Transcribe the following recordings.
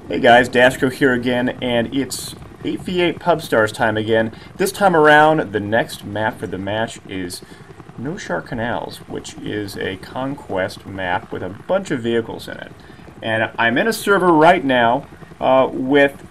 Hey guys, daskro here again, and it's 8v8 Pubstars time again. This time around, the next map for the match is Noshahr Canals, which is a conquest map with a bunch of vehicles in it. And I'm in a server right now with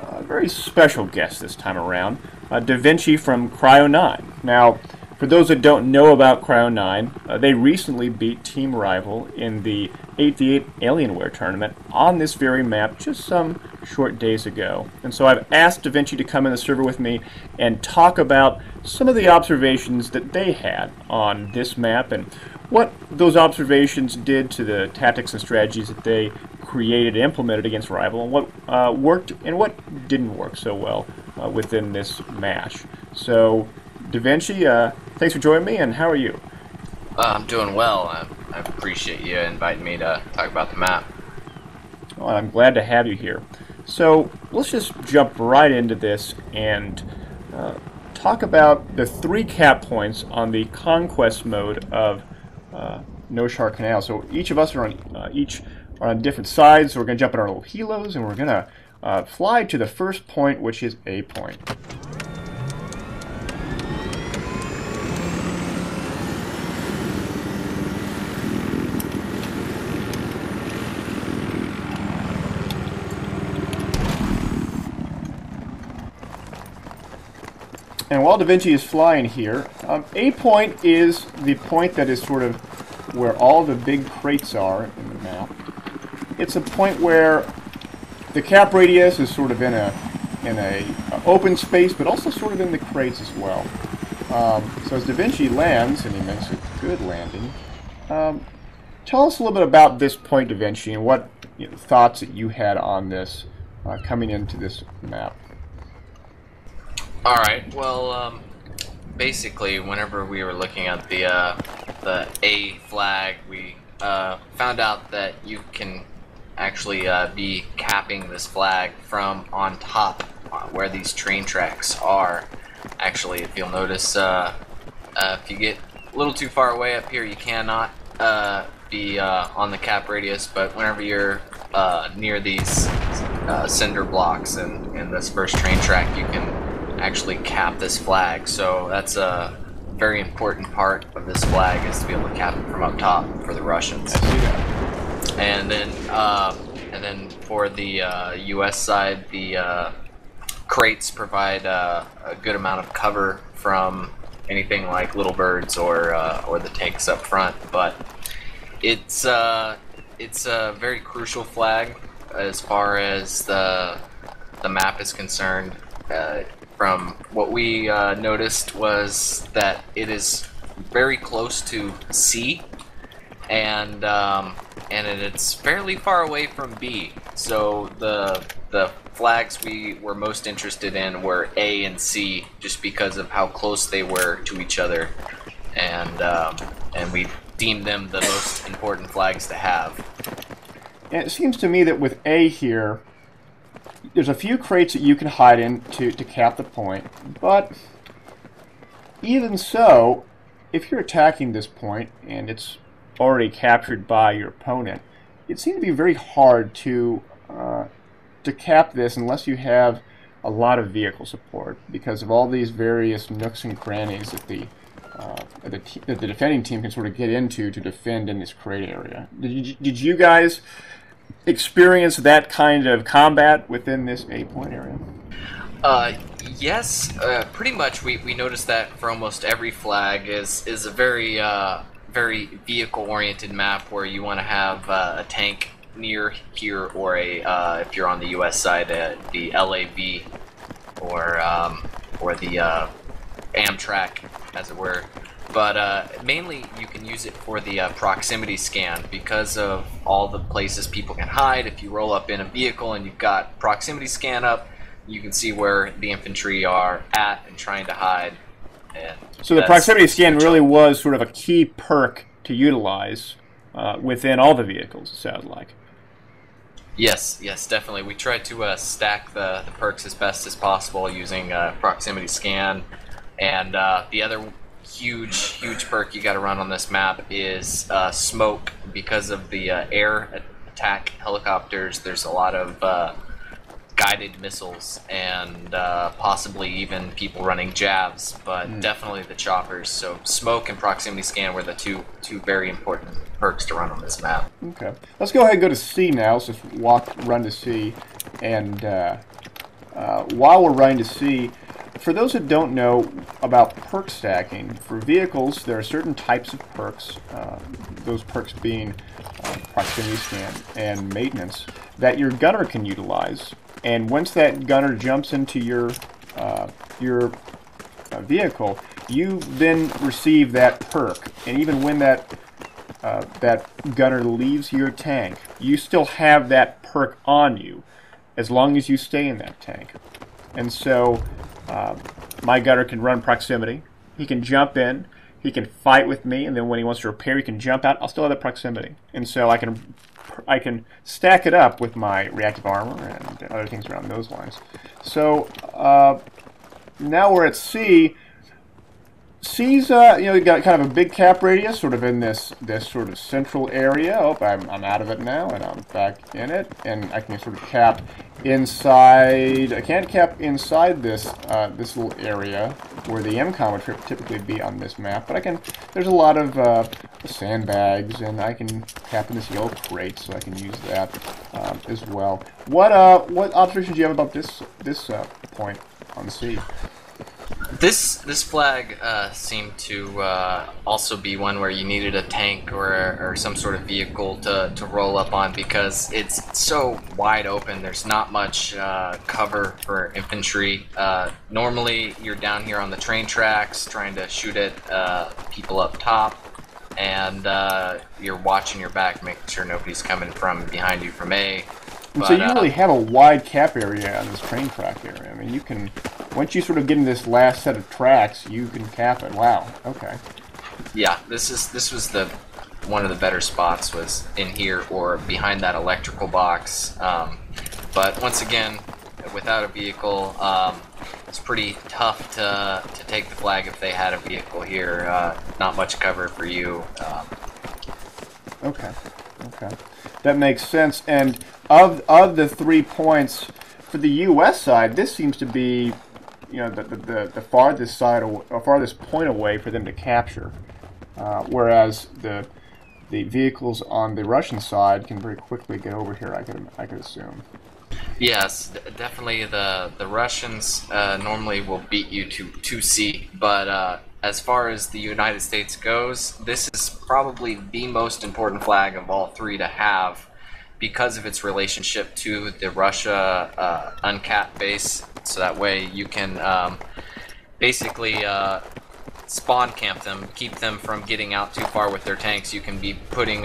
a very special guest this time around, DaVinci from Cryo 9. Now, for those that don't know about Cryo 9, they recently beat Team Rival in the 8v8 Alienware tournament on this very map just some short days ago. And so I've asked DaVinci to come in the server with me and talk about some of the observations that they had on this map and what those observations did to the tactics and strategies that they created and implemented against Rival, and what worked and what didn't work so well within this match. So DaVinci, thanks for joining me, and how are you? I'm doing well. I appreciate you inviting me to talk about the map. Well, I'm glad to have you here. So let's just jump right into this and talk about the 3 cap points on the conquest mode of Noshahr Canal. So each of us are on different sides. So we're going to jump in our little helos, and we're going to fly to the first point, which is A point. And while DaVinci is flying here, A point is the point that is sort of where all the big crates are in the map. It's a point where the cap radius is sort of in a open space, but also sort of in the crates as well. So as DaVinci lands, and he makes a good landing, tell us a little bit about this point, DaVinci, and what thoughts that you had on this coming into this map. Alright, well, basically, whenever we were looking at the A flag, we found out that you can actually be capping this flag from on top where these train tracks are. Actually, if you'll notice, if you get a little too far away up here, you cannot be on the cap radius, but whenever you're near these cinder blocks in this first train track, you can actually cap this flag. So that's a very important part of this flag, is to be able to cap it from up top for the Russians. And then for the U.S. side, the crates provide a good amount of cover from anything like little birds or the tanks up front. But it's a very crucial flag as far as the map is concerned. From what we noticed was that it is very close to C, and it's fairly far away from B. So the flags we were most interested in were A and C, just because of how close they were to each other, and we deemed them the most important flags to have. And it seems to me that with A here, there's a few crates that you can hide in to cap the point, but even so, if you're attacking this point and it's already captured by your opponent, it seems to be very hard to cap this unless you have a lot of vehicle support, because of all these various nooks and crannies that the defending team can sort of get into to defend in this crate area. Did you guys experience that kind of combat within this 8-point area? Yes, pretty much. We noticed that for almost every flag is a very very vehicle-oriented map, where you want to have a tank near here, or if you're on the U.S. side, the LAV or the Amtrak, as it were. But mainly you can use it for the proximity scan, because of all the places people can hide. If you roll up in a vehicle and you've got proximity scan up, you can see where the infantry are at and trying to hide. And so the proximity scan really was sort of a key perk to utilize within all the vehicles, it sounds like. Yes, definitely. We tried to stack the perks as best as possible using proximity scan, and the other huge perk you got to run on this map is smoke, because of the air attack helicopters. There's a lot of guided missiles and possibly even people running jabs, but definitely the choppers. So smoke and proximity scan were the two very important perks to run on this map. Okay, let's go ahead and go to C now. Let's just run to C, and while we're running to C, for those that don't know about perk stacking, for vehicles there are certain types of perks, those perks being proximity scan and maintenance, that your gunner can utilize. And once that gunner jumps into your vehicle, you then receive that perk. And even when that gunner leaves your tank, you still have that perk on you as long as you stay in that tank. And so my gunner can run proximity. He can jump in. He can fight with me, and then when he wants to repair, he can jump out. I'll still have that proximity. And so I can stack it up with my reactive armor and other things around those lines. So now we're at C. C's you got kind of a big cap radius, sort of in this sort of central area. Oh, I'm out of it now, and I'm back in it, and I can sort of cap inside. I can't cap inside this this little area where the MCOM would typically be on this map, but I can. There's a lot of sandbags, and I can cap in this yellow crate, so I can use that as well. What observations do you have about this point on C? This flag seemed to also be one where you needed a tank or some sort of vehicle to roll up on, because it's so wide open. There's not much cover for infantry. Normally you're down here on the train tracks trying to shoot at people up top, and you're watching your back, making sure nobody's coming from behind you from A. And so you really have a wide cap area on this train track area. I mean, you can, once you sort of get in this last set of tracks, you can cap it. Wow. Okay. Yeah, this was the one of the better spots was in here or behind that electrical box. But once again, without a vehicle, it's pretty tough to take the flag if they had a vehicle here. Not much cover for you. Okay. Okay. That makes sense. And of the 3 points for the U.S. side, this seems to be, the farthest side or farthest point away for them to capture, whereas the vehicles on the Russian side can very quickly get over here. I could assume. Yes, definitely. The Russians normally will beat you to C, but as far as the United States goes, this is probably the most important flag of all three to have, because of its relationship to the Russia uncapped base. So that way you can basically spawn camp them, keep them from getting out too far with their tanks. You can be putting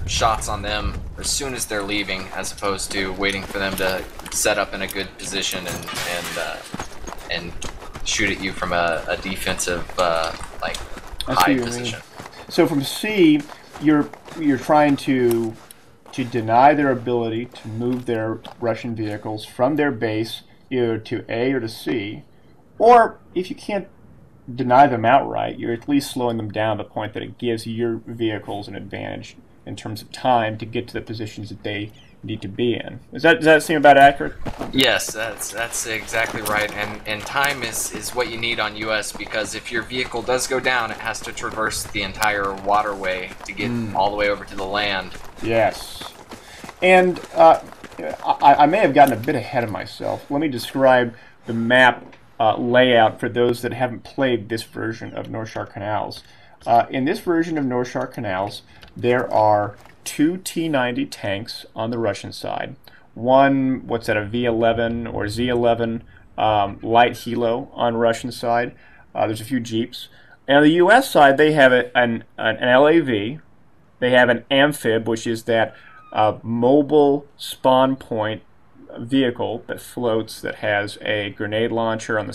shots on them as soon as they're leaving, as opposed to waiting for them to set up in a good position and shoot at you from a defensive like high position. So from C, you're trying to deny their ability to move their Russian vehicles from their base either to A or to C, or if you can't deny them outright, you're at least slowing them down to the point that it gives your vehicles an advantage in terms of time to get to the positions that they need to be in. Does that seem about accurate? Yes, that's exactly right. And time is what you need on US, because if your vehicle does go down, it has to traverse the entire waterway to get all the way over to the land. Yes. And I may have gotten a bit ahead of myself. Let me describe the map layout for those that haven't played this version of Noshahr Canals. In this version of Noshahr Canals, there are 2 T-90 tanks on the Russian side. One, what's that, a V-11 or Z-11 light helo on Russian side. There's a few Jeeps. And on the U.S. side, they have an LAV. They have an amphib, which is that mobile spawn point vehicle that floats, that has a grenade launcher on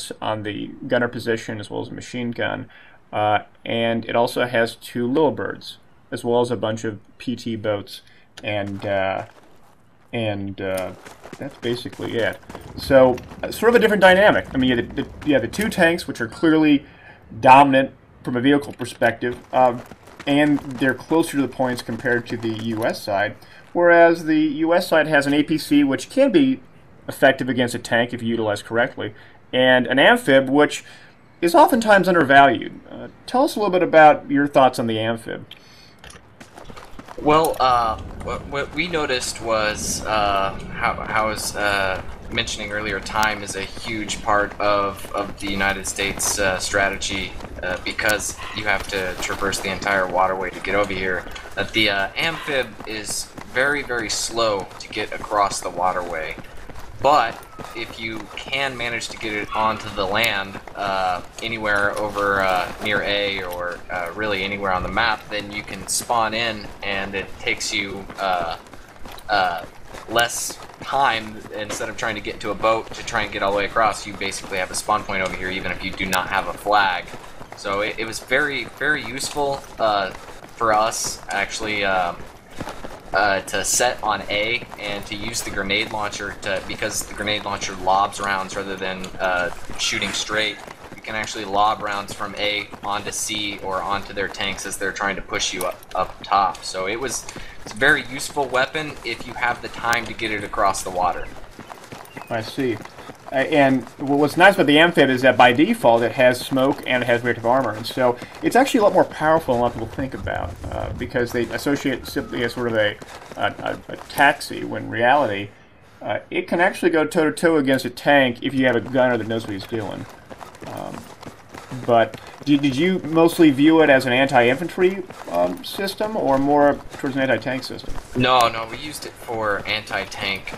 the gunner position as well as a machine gun, and it also has 2 little birds as well as a bunch of PT boats, and that's basically it. So sort of a different dynamic. I mean, you have the 2 tanks, which are clearly dominant from a vehicle perspective, and they're closer to the points compared to the U.S. side. whereas the US side has an APC, which can be effective against a tank if utilized correctly, and an amphib, which is oftentimes undervalued. Tell us a little bit about your thoughts on the amphib. Well, what we noticed was how I was mentioning earlier, time is a huge part of the United States strategy because you have to traverse the entire waterway to get over here. That the amphib is very, very slow to get across the waterway. But if you can manage to get it onto the land anywhere over near A or really anywhere on the map, then you can spawn in, and it takes you less time. Instead of trying to get into a boat to try and get all the way across, you basically have a spawn point over here even if you do not have a flag. So it was very, very useful for us actually to set on A and to use the grenade launcher because the grenade launcher lobs rounds rather than shooting straight. You can actually lob rounds from A onto C or onto their tanks as they're trying to push you up top. So it's a very useful weapon if you have the time to get it across the water. I see. And what's nice about the amphib is that by default it has smoke and it has reactive armor, and so it's actually a lot more powerful than a lot of people think about because they associate it simply as sort of a taxi, when in reality it can actually go toe-to-toe against a tank if you have a gunner that knows what he's doing. But did you mostly view it as an anti-infantry system or more towards an anti-tank system? No, we used it for anti-tank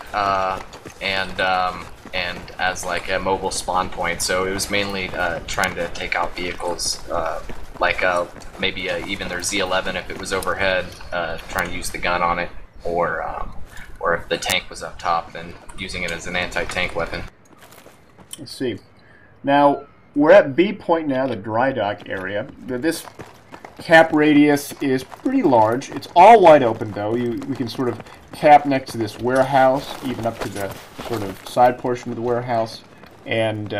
and as like a mobile spawn point. So it was mainly trying to take out vehicles, like maybe even their Z11 if it was overhead, trying to use the gun on it, or if the tank was up top, then using it as an anti-tank weapon. Let's see. Now, we're at B point now, the dry dock area. This cap radius is pretty large. It's all wide open, though. We can sort of cap next to this warehouse, even up to the sort of side portion of the warehouse, and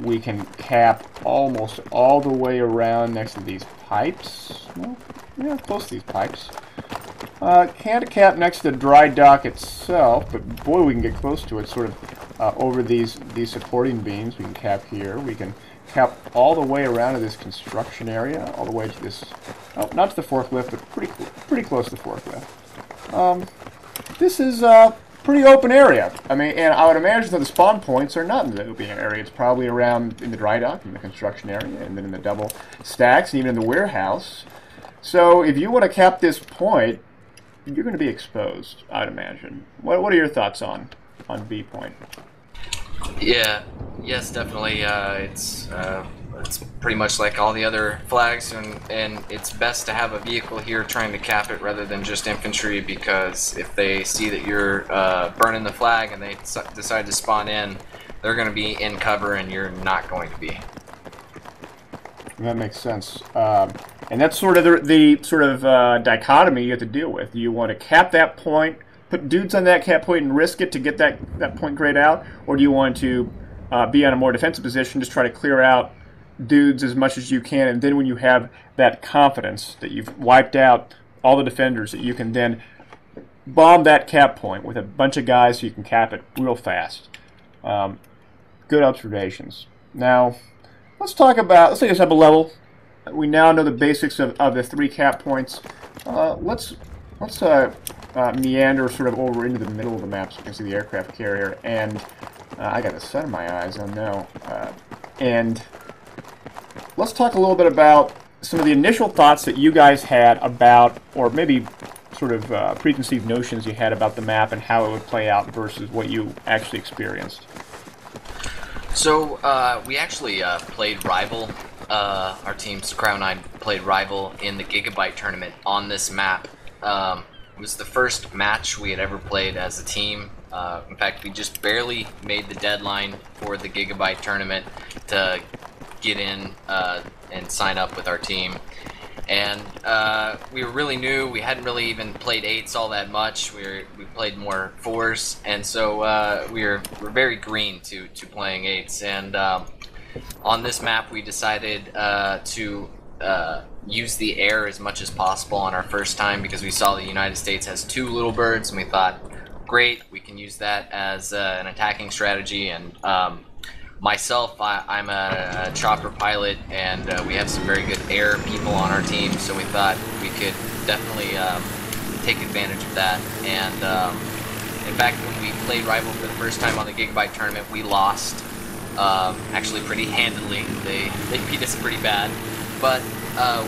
we can cap almost all the way around next to these pipes. Well, yeah, close to these pipes. Can't cap next to the dry dock itself, but boy, we can get close to it, sort of over these supporting beams. We can cap here. We can cap all the way around to this construction area, all the way to this, oh, not to the forklift, but pretty close to the forklift. This is a pretty open area. I mean, and I would imagine that the spawn points are not in the open area. It's probably around in the dry dock, in the construction area, and then in the double stacks, and even in the warehouse. So if you want to cap this point, you're going to be exposed, I'd imagine. What are your thoughts on B point? Yeah, yes, definitely. It's pretty much like all the other flags, and it's best to have a vehicle here trying to cap it rather than just infantry, because if they see that you're burning the flag and they decide to spawn in, they're going to be in cover and you're not going to be. That makes sense. And that's sort of the sort of dichotomy you have to deal with. Do you want to cap that point, put dudes on that cap point and risk it to get that point grade out, or do you want to be on a more defensive position, just try to clear out dudes as much as you can, and then when you have that confidence that you've wiped out all the defenders, that you can then bomb that cap point with a bunch of guys so you can cap it real fast. Good observations. Now, let's take this up a level. We now know the basics of the 3 cap points. Let's meander sort of over into the middle of the map so you can see the aircraft carrier. And I got the sun in my eyes, oh no. And let's talk a little bit about some of the initial thoughts that you guys had about, or maybe sort of preconceived notions you had about the map and how it would play out versus what you actually experienced. So we actually played Rival. Our teams, Cryo and I, played Rival in the Gigabyte tournament on this map. It was the first match we had ever played as a team. In fact, we just barely made the deadline for the Gigabyte tournament to get in and sign up with our team. And we were really new. We hadn't really even played 8s all that much. We played more 4s, and so we're very green to playing 8s. And on this map, we decided to use the air as much as possible on our first time because we saw the United States has 2 little birds, and we thought, great, we can use that as an attacking strategy. And myself, I'm a chopper pilot, and we have some very good air people on our team, so we thought we could definitely take advantage of that. And in fact, when we played Rival for the first time on the Gigabyte tournament, we lost actually pretty handily. They beat us pretty bad, but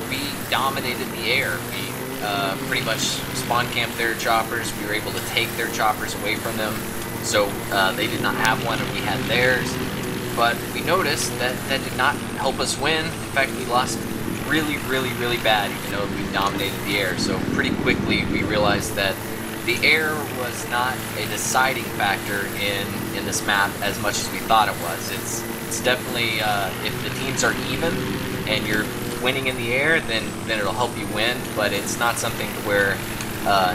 we dominated the air. We pretty much spawn camped their choppers. We were able to take their choppers away from them, so they did not have one and we had theirs. But we noticed that that did not help us win. In fact, we lost really, really, really bad, even though we dominated the air. So pretty quickly we realized that the air was not a deciding factor in this map as much as we thought it was. It's definitely, if the teams are even and you're winning in the air, then it'll help you win, but it's not something to where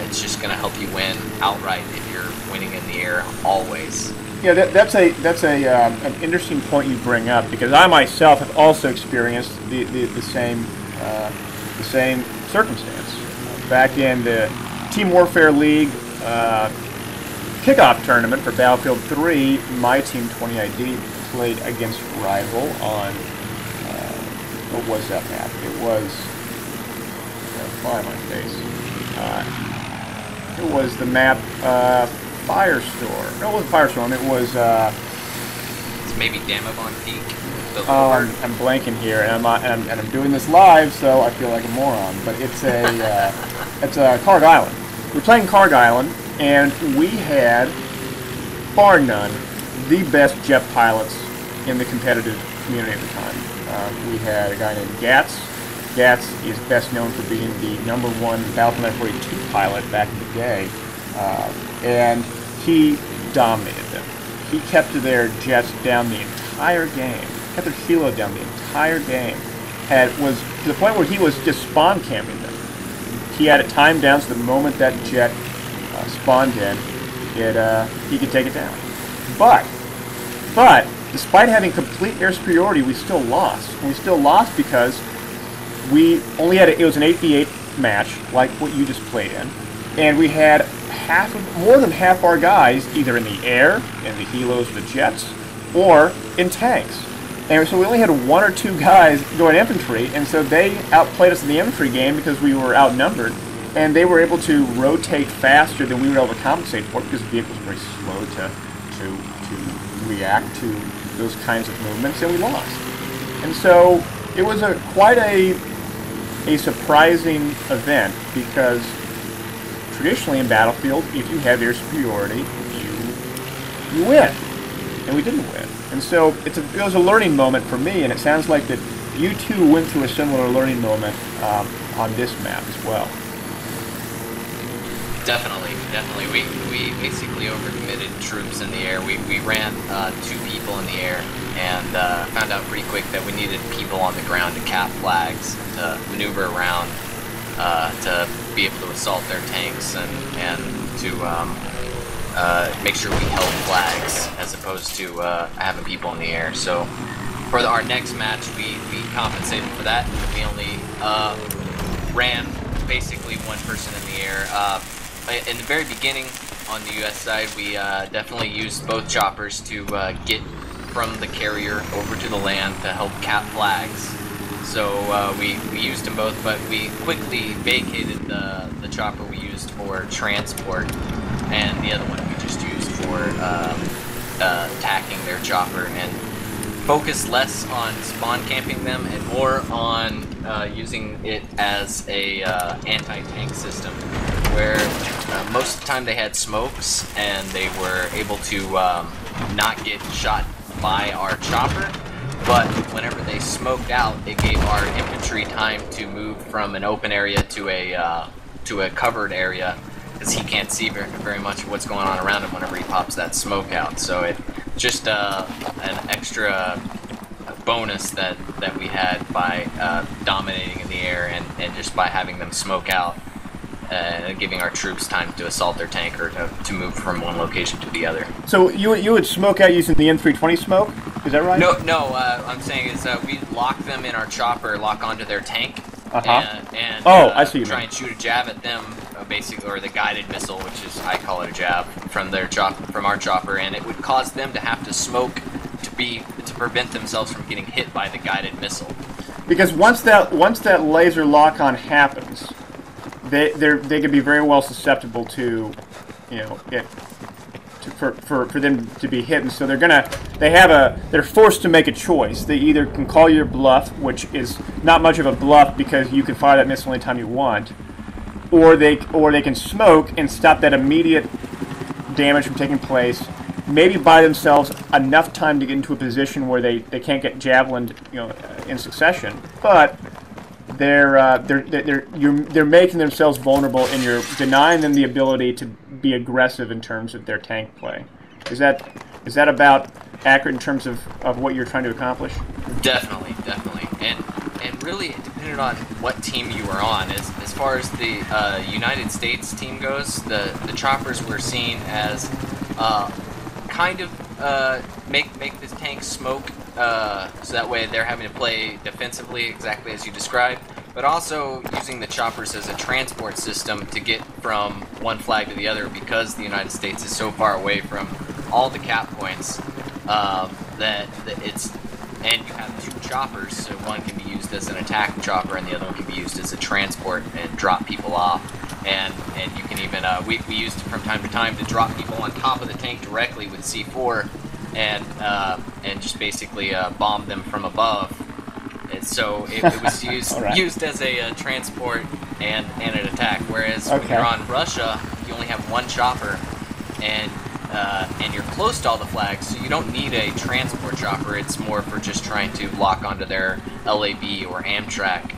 it's just going to help you win outright if you're winning in the air always. Yeah, that's an interesting point you bring up, because I myself have also experienced the same circumstance. Back in the Team Warfare League kickoff tournament for Battlefield 3, my team 20ID played against Rival on what was that map? It was fly on my face. It was the map Firestorm. No, it wasn't Firestorm. It was. It's maybe Damavon Peak. I'm blanking here, and I'm doing this live, so I feel like a moron. But it's a Karg Island. We're playing Karg Island, and we had, bar none, the best jet pilots in the competitive community at the time. We had a guy named Gats. Gats is best known for being the #1 Battlefield 42 pilot back in the day, and he dominated them. He kept their jets down the entire game, kept their kilo down the entire game, was to the point where he was just spawn camping them. He had it timed down so the moment that jet spawned in, he could take it down. But despite having complete air superiority, we still lost. And we still lost because we only had it was an 8v8 match, like what you just played in, and we had more than half our guys either in the air, in the helos, the jets, or in tanks. And so we only had 1 or 2 guys going infantry, and so they outplayed us in the infantry game because we were outnumbered, and they were able to rotate faster than we were able to compensate for it because the vehicles were very slow to react to those kinds of movements, and we lost. And so it was quite a surprising event, because traditionally in Battlefield, if you have air superiority, you win, and we didn't win. And so it was a learning moment for me, and it sounds like that you too went through a similar learning moment on this map as well. Definitely. We basically overcommitted troops in the air. We ran 2 people in the air, and found out pretty quick that we needed people on the ground to cap flags, to maneuver around, to be able to assault their tanks, and to make sure we held flags as opposed to having people in the air. So for our next match, we compensated for that. We only ran basically 1 person in the air. In the very beginning, on the U.S. side, we definitely used both choppers to get from the carrier over to the land to help cap flags. So we used them both, but we quickly vacated the chopper we used for transport, and the other one we just used for attacking their chopper, and focused less on spawn camping them and more on using it as a anti-tank system, where most of the time they had smokes and they were able to not get shot by our chopper, but whenever they smoked out, it gave our infantry time to move from an open area to a covered area, because he can't see very much of what's going on around him whenever he pops that smoke out. So it just an extra bonus that we had by dominating in the air, and just by having them smoke out, giving our troops time to assault their tank or to move from one location to the other. So you would smoke out using the M320 smoke? Is that right? No. I'm saying is we lock them in our chopper, lock onto their tank, and I see you try mean. and shoot a jab at them, basically, or the guided missile, which is, I call it a jab, from our chopper, and it would cause them to have to smoke to prevent themselves from getting hit by the guided missile. Because once that laser lock-on happens, they can be very well susceptible to, you know, for them to be hit, and so they're forced to make a choice. They either can call your bluff, which is not much of a bluff because you can fire that missile anytime you want, or they can smoke and stop that immediate damage from taking place. Maybe buy themselves enough time to get into a position where they can't get javelined, you know, in succession, but they're making themselves vulnerable, and you're denying them the ability to be aggressive in terms of their tank play. Is that about accurate in terms of what you're trying to accomplish? Definitely. And really, it depended on what team you were on. As far as the United States team goes, the choppers were seen as kind of make the tank smoke, so that way they're having to play defensively exactly as you described, but also using the choppers as a transport system to get from one flag to the other, because the United States is so far away from all the cap points, and you have two choppers, so one can be used as an attack chopper and the other one can be used as a transport and drop people off. And you can even, we used it from time to time to drop people on top of the tank directly with C4 and just basically bomb them from above. And so it was used as a transport and an attack, whereas when you're on Russia, you only have one chopper, and you're close to all the flags, so you don't need a transport chopper. It's more for just trying to lock onto their LAB or Amtrak,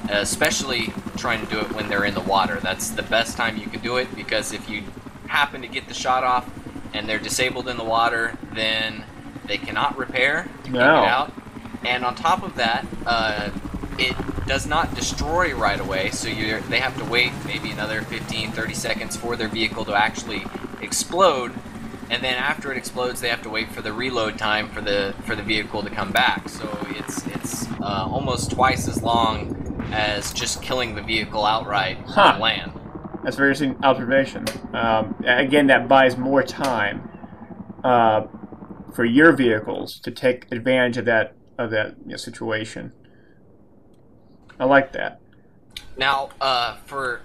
especially trying to do it when they're in the water. That's the best time you can do it, because if you happen to get the shot off and they're disabled in the water, then they cannot repair to get out. And on top of that, it does not destroy right away, so they have to wait maybe another 15-30 seconds for their vehicle to actually explode, and then after it explodes they have to wait for the reload time for the vehicle to come back. So it's almost twice as long as just killing the vehicle outright on land. That's a very interesting observation. Again, that buys more time for your vehicles to take advantage of that situation. I like that. Now, for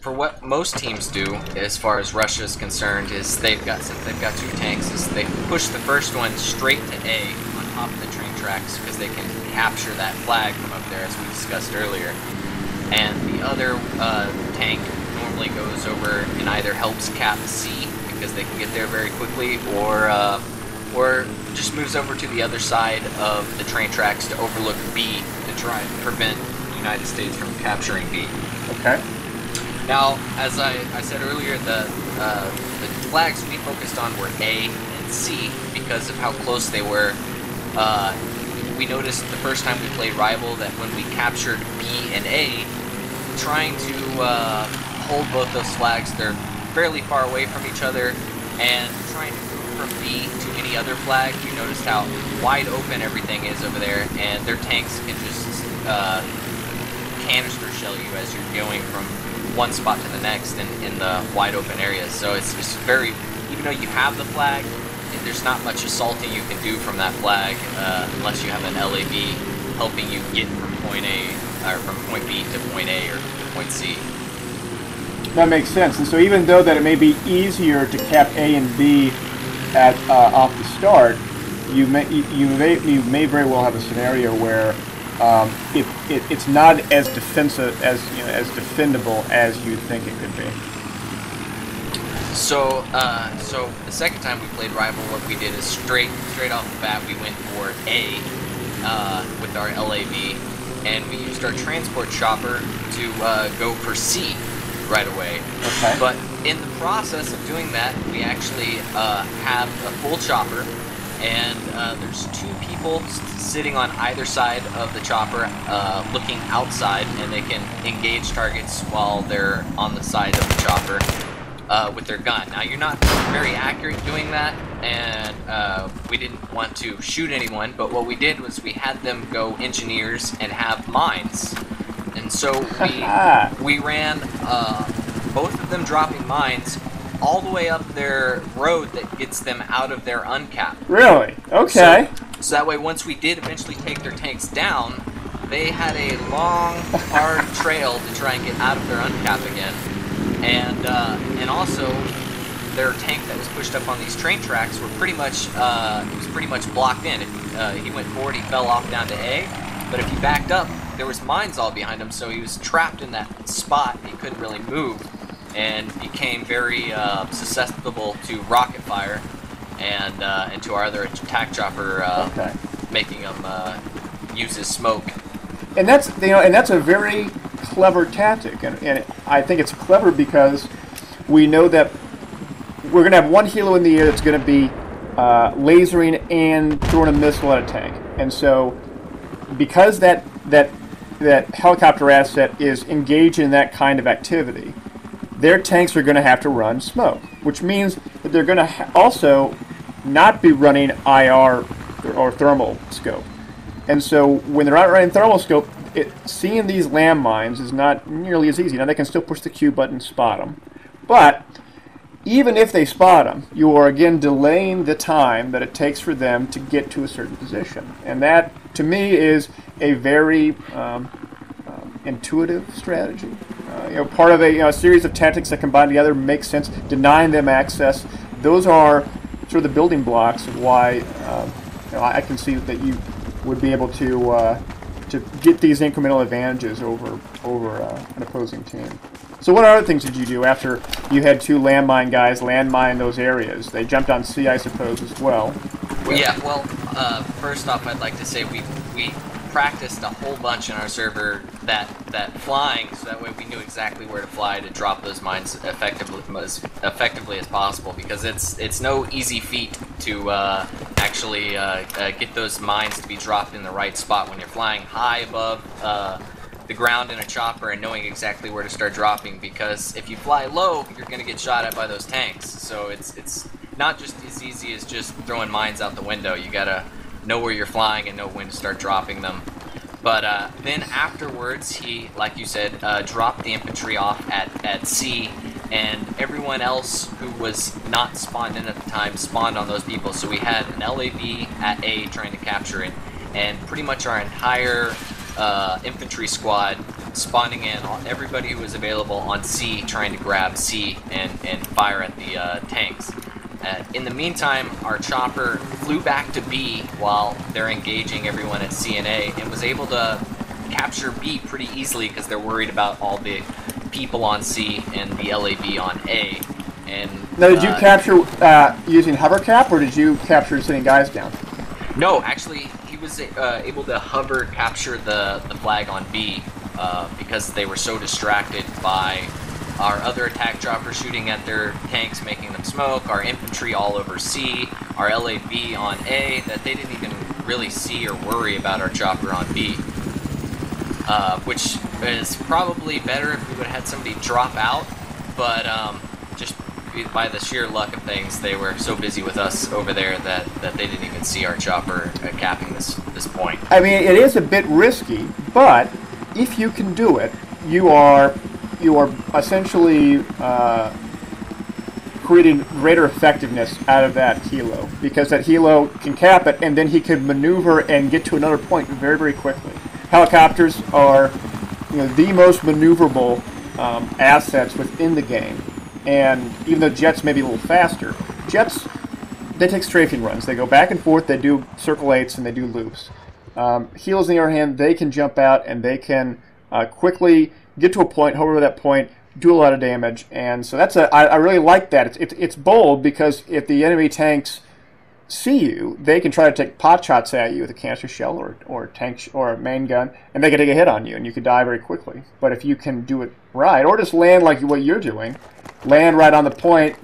what most teams do, as far as Russia is concerned, is since they've got two tanks, is they push the first one straight to A on top of the train tracks, because they can capture that flag from up there, as we discussed earlier. And the other tank normally goes over and either helps cap C, because they can get there very quickly, or just moves over to the other side of the train tracks to overlook B to try and prevent the United States from capturing B. Okay. Now, as I said earlier, the flags we focused on were A and C because of how close they were. We noticed the first time we played Rival that when we captured B and A, trying to hold both those flags, they're fairly far away from each other, and trying to move from B to any other flag, you noticed how wide open everything is over there, and their tanks can just canister shell you as you're going from one spot to the next in the wide open areas. So it's very, even though you have the flag, there's not much assaulting you can do from that flag unless you have an LAB helping you get from point A, or from point B to point A or to point C. That makes sense. And so even though that it may be easier to cap A and B at off the start, you may very well have a scenario where it's not as defensive as as defendable as you think it could be. So the second time we played Rival, what we did is straight off the bat we went for A with our LAV, and we used our transport chopper to go for C right away. Okay. But in the process of doing that, we actually have a full chopper, and there's two people sitting on either side of the chopper looking outside, and they can engage targets while they're on the side of the chopper with their gun. Now, you're not very accurate doing that, and we didn't want to shoot anyone, but what we did was we had them go engineers and have mines. And so we ran both of them dropping mines all the way up their road that gets them out of their uncap. Really? Okay. So that way, once we did eventually take their tanks down, they had a long, hard trail to try and get out of their uncap again. And also, their tank that was pushed up on these train tracks were pretty much blocked in. If he went forward, he fell off down to A. But if he backed up, there was mines all behind him, so he was trapped in that spot. He couldn't really move, and became very susceptible to rocket fire, and to our other attack chopper making him use his smoke. And that's that's a very clever tactic, and I think it's clever because we know that we're going to have one helo in the air that's going to be lasering and throwing a missile at a tank, and so because that helicopter asset is engaged in that kind of activity, their tanks are going to have to run smoke, which means that they're going to also not be running IR or thermal scope. And so when they're not running thermal scope, seeing these landmines is not nearly as easy. Now they can still push the Q button and spot them, but even if they spot them, you are again delaying the time that it takes for them to get to a certain position. And that, to me, is a very intuitive strategy. Part of a series of tactics that combine together makes sense. Denying them access, those are sort of the building blocks of why I can see that you would be able to get these incremental advantages over an opposing team. So what other things did you do after you had two landmine guys landmine those areas? They jumped on C, I suppose, as well. Yeah, well, first off, I'd like to say we practiced a whole bunch in our server that flying, so that way we knew exactly where to fly to drop those mines effectively as possible, because it's no easy feat to actually get those mines to be dropped in the right spot when you're flying high above the ground in a chopper and knowing exactly where to start dropping, because if you fly low, you're going to get shot at by those tanks. So it's not just as easy as just throwing mines out the window. You gotta know where you're flying and know when to start dropping them. But then afterwards, he, like you said, dropped the infantry off at C, and everyone else who was not spawned in at the time spawned on those people. So we had an LAV at A trying to capture it, and pretty much our entire infantry squad spawning in, on everybody who was available on C trying to grab C and fire at the tanks. In the meantime, our chopper flew back to B while they're engaging everyone at C and A, and was able to capture B pretty easily because they're worried about all the people on C and the LAV on A. And now, did you capture using hover cap, or did you capture sitting guys down? No, actually, he was able to hover capture the flag on B because they were so distracted by our other attack chopper shooting at their tanks, making them smoke, our infantry all over C, our LAV on A, that they didn't even really see or worry about our chopper on B. Which is probably better if we would have had somebody drop out, but just by the sheer luck of things, they were so busy with us over there that they didn't even see our chopper capping this point. I mean, it is a bit risky, but if you can do it, you are essentially creating greater effectiveness out of that helo, because that helo can cap it, and then he can maneuver and get to another point very, very quickly. Helicopters are, the most maneuverable assets within the game, and even though jets may be a little faster, jets, they take strafing runs. They go back and forth. They do circle eights and they do loops. Helos, on the other hand, they can jump out and they can quickly get to a point, hover that point, do a lot of damage, and so I really like that. It's bold, because if the enemy tanks see you, they can try to take pot shots at you with a canister shell or a tank or a main gun, and they can take a hit on you, and you can die very quickly. But if you can do it right, or just land like what you're doing, land right on the point,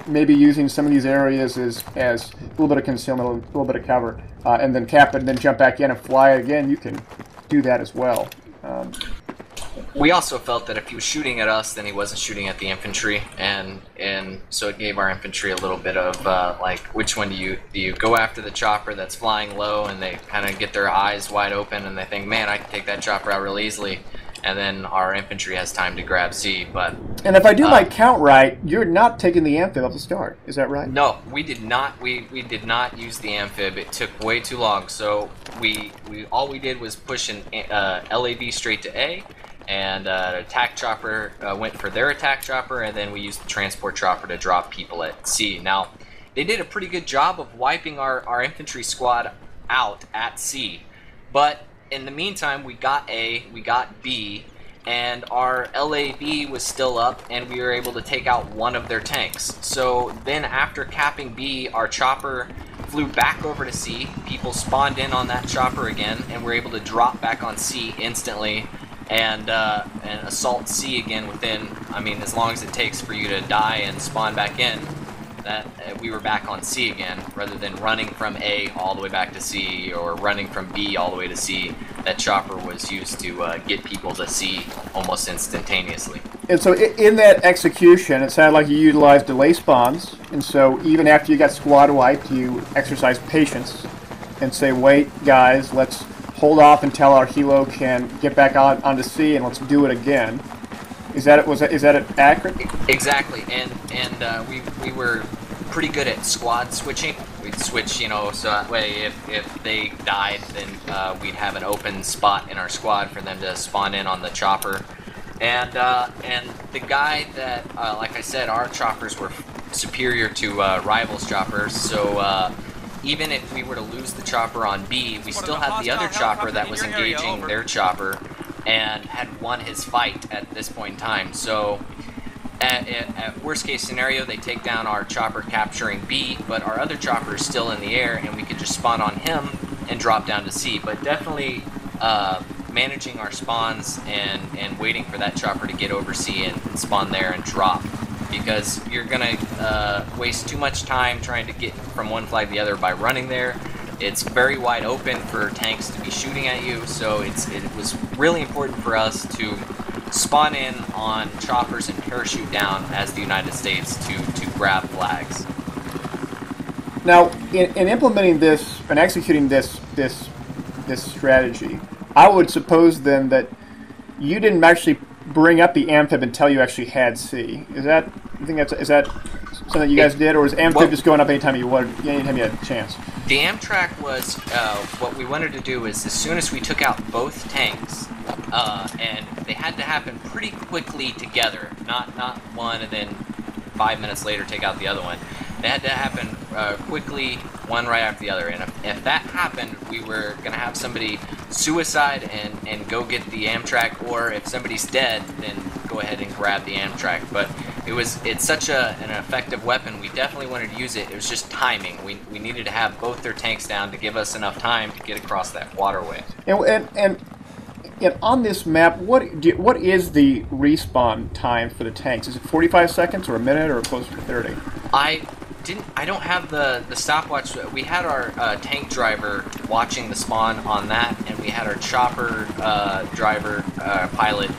maybe using some of these areas as a little bit of concealment, a little bit of cover, and then cap it, and then jump back in and fly again, you can do that as well. We also felt that if he was shooting at us, then he wasn't shooting at the infantry, and so it gave our infantry a little bit of like, which one do you go after the chopper that's flying low, and they kind of get their eyes wide open and they think, man, I can take that chopper out real easily, and then our infantry has time to grab C. But and if I do my count right, you're not taking the amphib at the start. Is that right? No, we did not. We did not use the amphib. It took way too long. So all we did was push an LAV straight to A, and attack chopper went for their attack chopper, and then we used the transport chopper to drop people at C. Now, they did a pretty good job of wiping our infantry squad out at C, but in the meantime, we got A, we got B, and our LAV was still up, and we were able to take out one of their tanks. So then after capping B, our chopper flew back over to C, people spawned in on that chopper again, and we're able to drop back on C instantly, and assault C again within, I mean, as long as it takes for you to die and spawn back in. That we were back on C again, rather than running from A all the way back to C, or running from B all the way to C. That chopper was used to get people to C almost instantaneously. And so in that execution, it sounded like you utilized delay spawns, and so even after you got squad wiped, you exercised patience and say, wait, guys, let's hold off until our helo can get back onto C, and let's do it again. Is that accurate? Exactly, and we were pretty good at squad switching. We'd switch, you know, so that way if they died, then we'd have an open spot in our squad for them to spawn in on the chopper. And the guy that, like I said, our choppers were superior to rivals choppers, so even if we were to lose the chopper on B, we still had the other chopper that was engaging their chopper and had won his fight at this point in time. So at worst case scenario, they take down our chopper capturing B, but our other chopper is still in the air, and we could just spawn on him and drop down to C. But definitely managing our spawns and waiting for that chopper to get over C and spawn there and drop, because you're gonna waste too much time trying to get from one flag to the other by running there. It's very wide open for tanks to be shooting at you, so it was really important for us to spawn in on choppers and parachute down as the United States to grab flags. Now, in implementing this and executing this strategy, I would suppose then that you didn't actually bring up the amphib until you actually had C. Is that something you guys did, or was amphib just going up anytime you had a chance? The Amtrak was, what we wanted to do is, as soon as we took out both tanks, and they had to happen pretty quickly together, not one and then 5 minutes later take out the other one. They had to happen quickly, one right after the other. And if that happened, we were going to have somebody suicide and go get the Amtrak, or if somebody's dead, then go ahead and grab the Amtrak. But it's such an effective weapon, we definitely wanted to use it. It was just timing. We needed to have both their tanks down to give us enough time to get across that waterway. And on this map, what is the respawn time for the tanks? Is it 45 seconds or a minute or closer to 30? I don't have the stopwatch. We had our tank driver watching the spawn on that, and we had our chopper driver pilot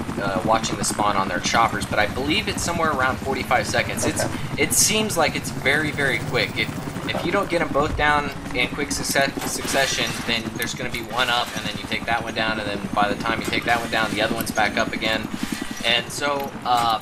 watching the spawn on their choppers. But I believe it's somewhere around 45 seconds. Okay. It seems like it's very, very quick. If you don't get them both down in quick succession, then there's going to be one up, and then you take that one down, and then by the time you take that one down, the other one's back up again. And so,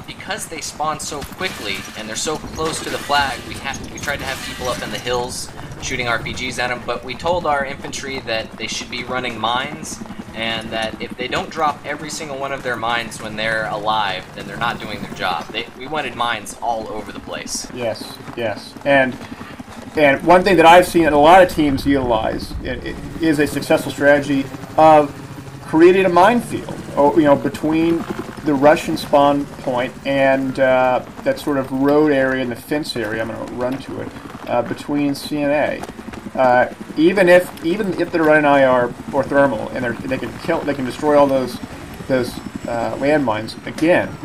because they spawn so quickly and they're so close to the flag, we tried to have people up in the hills shooting RPGs at them, but we told our infantry that they should be running mines, and that if they don't drop every single one of their mines when they're alive, then they're not doing their job. We wanted mines all over the place. Yes, yes. And one thing that I've seen a lot of teams utilize is a successful strategy of creating a minefield, between the Russian spawn point and that sort of road area and the fence area. I'm going to run to it between C and A. Even if they're running IR or thermal, and they can destroy all those landmines. Again,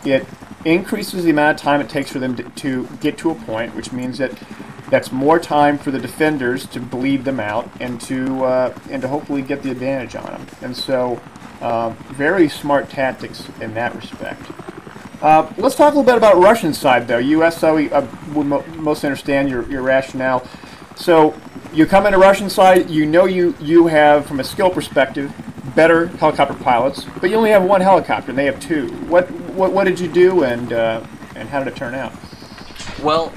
it increases the amount of time it takes for them to get to a point, which means that's more time for the defenders to bleed them out and to hopefully get the advantage on them. And so, very smart tactics in that respect. Let's talk a little bit about Russian side, though. U.S. So we mostly understand your rationale. So you come into Russian side, you have, from a skill perspective, better helicopter pilots, but you only have one helicopter, and they have two. What did you do, and how did it turn out? Well,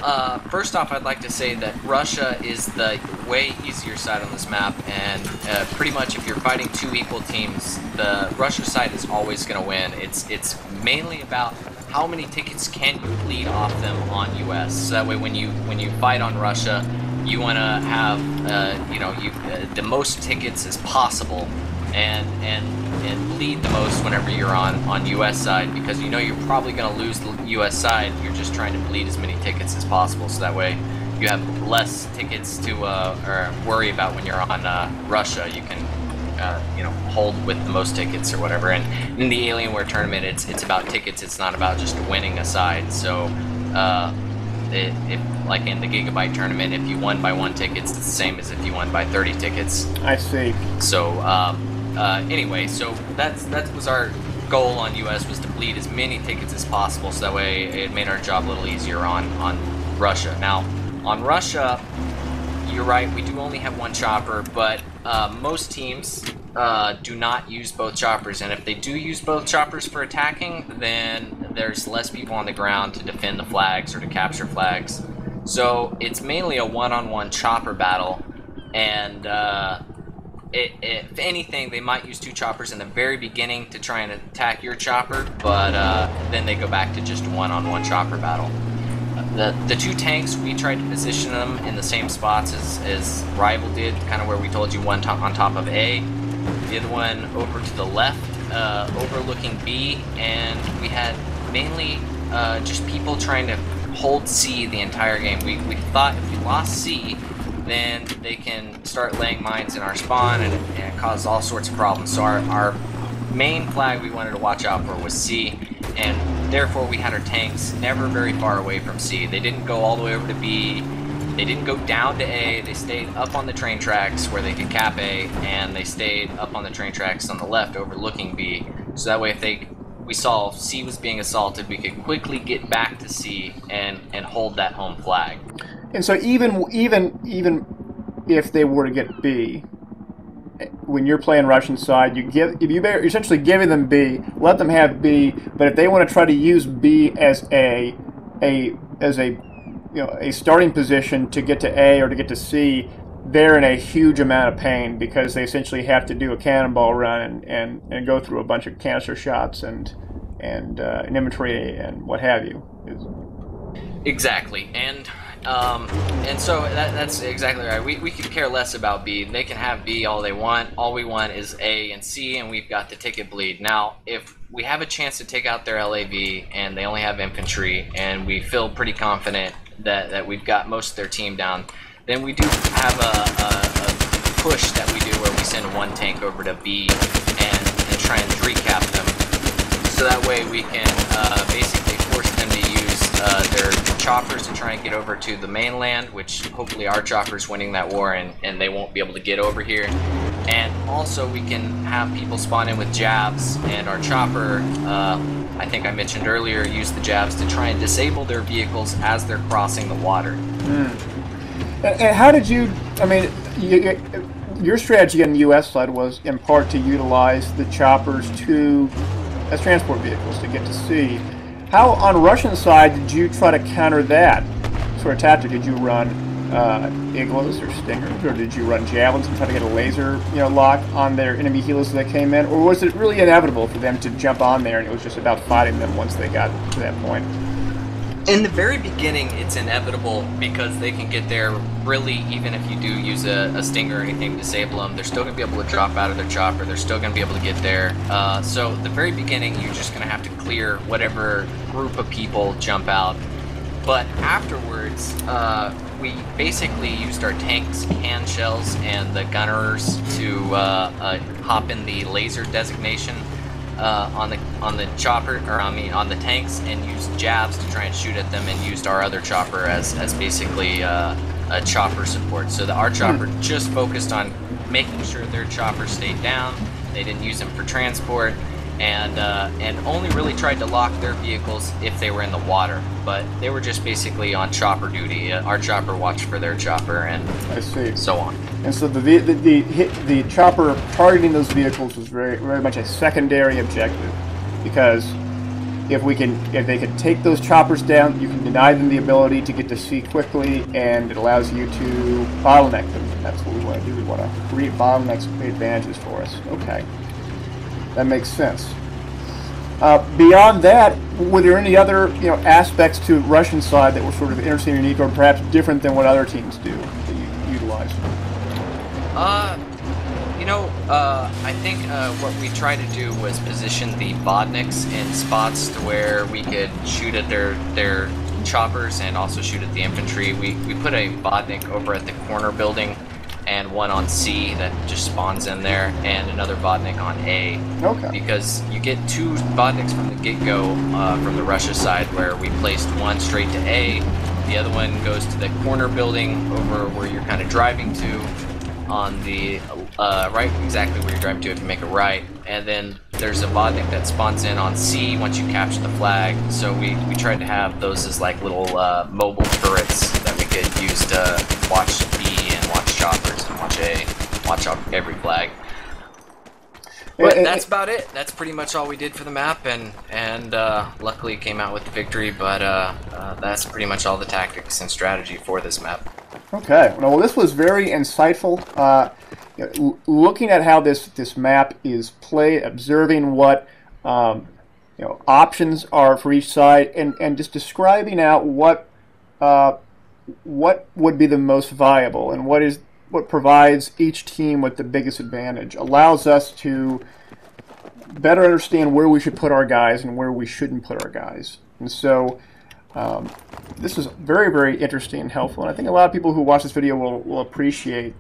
first off, I'd like to say that Russia is the way easier side on this map, and pretty much if you're fighting two equal teams, the Russia side is always going to win. It's mainly about how many tickets can you bleed off them on US. So that way, when you fight on Russia, you want to have the most tickets as possible, and bleed the most whenever you're on US side, because you know you're probably going to lose the US side. You're just trying to bleed as many tickets as possible, so that way you have less tickets to worry about when you're on Russia. You can hold with the most tickets or whatever. And in the Alienware tournament, it's about tickets. It's not about just winning a side. So if like in the Gigabyte tournament, if you won by 1 ticket, it's the same as if you won by 30 tickets. I see. So anyway, so that was our goal on US, was to bleed as many tickets as possible, so that way it made our job a little easier on Russia. Now, on Russia, you're right, we do only have one chopper, but most teams do not use both choppers, and if they do use both choppers for attacking, then there's less people on the ground to defend the flags or to capture flags. So it's mainly a one-on-one chopper battle, and if anything, they might use 2 choppers in the very beginning to try and attack your chopper, but then they go back to just a one-on-one chopper battle. The 2 tanks, we tried to position them in the same spots as Rival did, kind of where we told you, one on top of A, the other one over to the left, overlooking B, and we had mainly just people trying to hold C the entire game. We thought if we lost C, then they can start laying mines in our spawn, and it caused all sorts of problems. So our main flag we wanted to watch out for was C, and therefore we had our tanks never very far away from C. They didn't go all the way over to B, they didn't go down to A, they stayed up on the train tracks where they could cap A, and they stayed up on the train tracks on the left overlooking B. So that way if we saw C was being assaulted, we could quickly get back to C and hold that home flag. And so even if they were to get B, when you're playing Russian side, you're essentially giving them B, let them have B, but if they want to try to use B as a starting position to get to A or to get to C, they're in a huge amount of pain, because they essentially have to do a cannonball run and go through a bunch of canister shots and an inventory and what have you. Exactly, and so that's exactly right. We could care less about B. They can have B all they want. All we want is A and C, and we've got the ticket bleed. Now, if we have a chance to take out their LAV and they only have infantry, and we feel pretty confident that we've got most of their team down, then we do have a push that we do where we send 1 tank over to B and try and recap them. So that way we can basically force them to use their choppers to try and get over to the mainland, which hopefully our chopper's winning that war and they won't be able to get over here. And also we can have people spawn in with jabs, and our chopper, I think I mentioned earlier, use the jabs to try and disable their vehicles as they're crossing the water. And how did you, I mean, your strategy on the US side was in part to utilize the choppers as transport vehicles to get to sea. How on Russian side did you try to counter that sort of tactic? Did you run iglos or stingers, or did you run javelins and try to get a laser lock on their enemy helos that came in, or was it really inevitable for them to jump on there and it was just about fighting them once they got to that point? In the very beginning, it's inevitable, because they can get there really, even if you do use a stinger or anything to disable them, they're still going to be able to drop out of their chopper, they're still going to be able to get there. So the very beginning, you're just going to have to clear whatever group of people jump out. But afterwards, we basically used our tanks, can shells, and the gunners to hop in the laser designation on the chopper, or on the tanks, and used jabs to try and shoot at them, and used our other chopper as basically a chopper support. So our chopper just focused on making sure their chopper stayed down. They didn't use them for transport, and only really tried to lock their vehicles if they were in the water. But they were just basically on chopper duty. Our chopper watched for their chopper, and I see. so on. And so the chopper targeting those vehicles was very much a secondary objective, because if they can take those choppers down, you can deny them the ability to get to sea quickly, and it allows you to bottleneck them. That's what we want to do. We want to create bottlenecks and create advantages for us. Okay, that makes sense. Beyond that, were there any other aspects to the Russian side that were sort of interesting, unique, or perhaps different than what other teams do that you utilize? I think what we tried to do was position the Vodniks in spots to where we could shoot at their choppers and also shoot at the infantry. We put a Vodnik over at the corner building, and one on C that just spawns in there, and another Vodnik on A. Okay. Because you get two Vodniks from the get-go from the Russia side, where we placed one straight to A, the other one goes to the corner building over where you're kind of driving to, on the right, exactly where you're driving to if you make a right, and then there's a Vodnik that spawns in on C once you capture the flag. So we tried to have those as like little mobile turrets that we could use to watch B and watch choppers and watch A, watch every flag. But that's about it. That's pretty much all we did for the map, and luckily it came out with the victory, but that's pretty much all the tactics and strategy for this map. Okay, well, this was very insightful. Looking at how this map is played, observing what options are for each side, and just describing out what would be the most viable and what provides each team with the biggest advantage, allows us to better understand where we should put our guys and where we shouldn't put our guys. And so this is very, very interesting and helpful, and I think a lot of people who watch this video will appreciate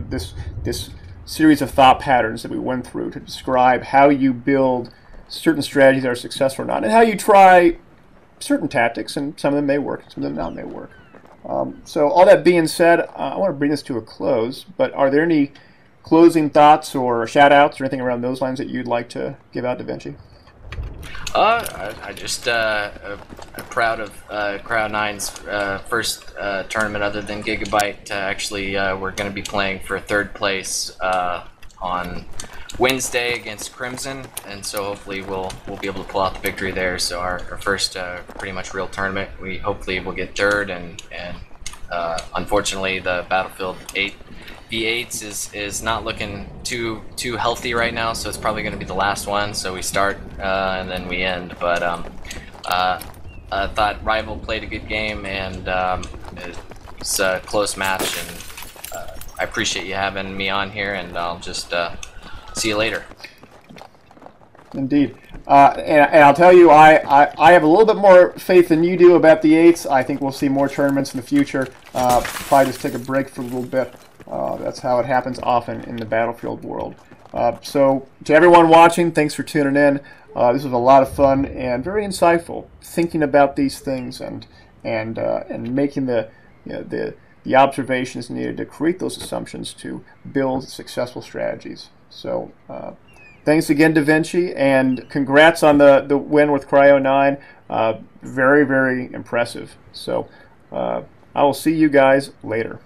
this series of thought patterns that we went through to describe how you build certain strategies that are successful or not, and how you try certain tactics, and some of them may work, some of them not may work. So all that being said, I want to bring this to a close, but are there any closing thoughts or shout-outs or anything around those lines that you'd like to give out, DaVinci? I just proud of Cryo9's first tournament other than Gigabyte. Actually, we're going to be playing for third place on Wednesday against Crimson, and so hopefully we'll be able to pull out the victory there. So our first pretty much real tournament. We hopefully will get third, and unfortunately the Battlefield 8 V8s is not looking too healthy right now, so it's probably going to be the last one. So we start and then we end. But I thought Rival played a good game, and it's a close match, and I appreciate you having me on here, and I'll just see you later. Indeed. And I'll tell you, I have a little bit more faith than you do about the 8s. I think we'll see more tournaments in the future. Probably just take a break for a little bit. That's how it happens often in the Battlefield world. So to everyone watching, thanks for tuning in. This was a lot of fun and very insightful, thinking about these things and making the observations needed to create those assumptions to build successful strategies. So thanks again, DaVinci, and congrats on the win with Cryo9. Very, very impressive. So I will see you guys later.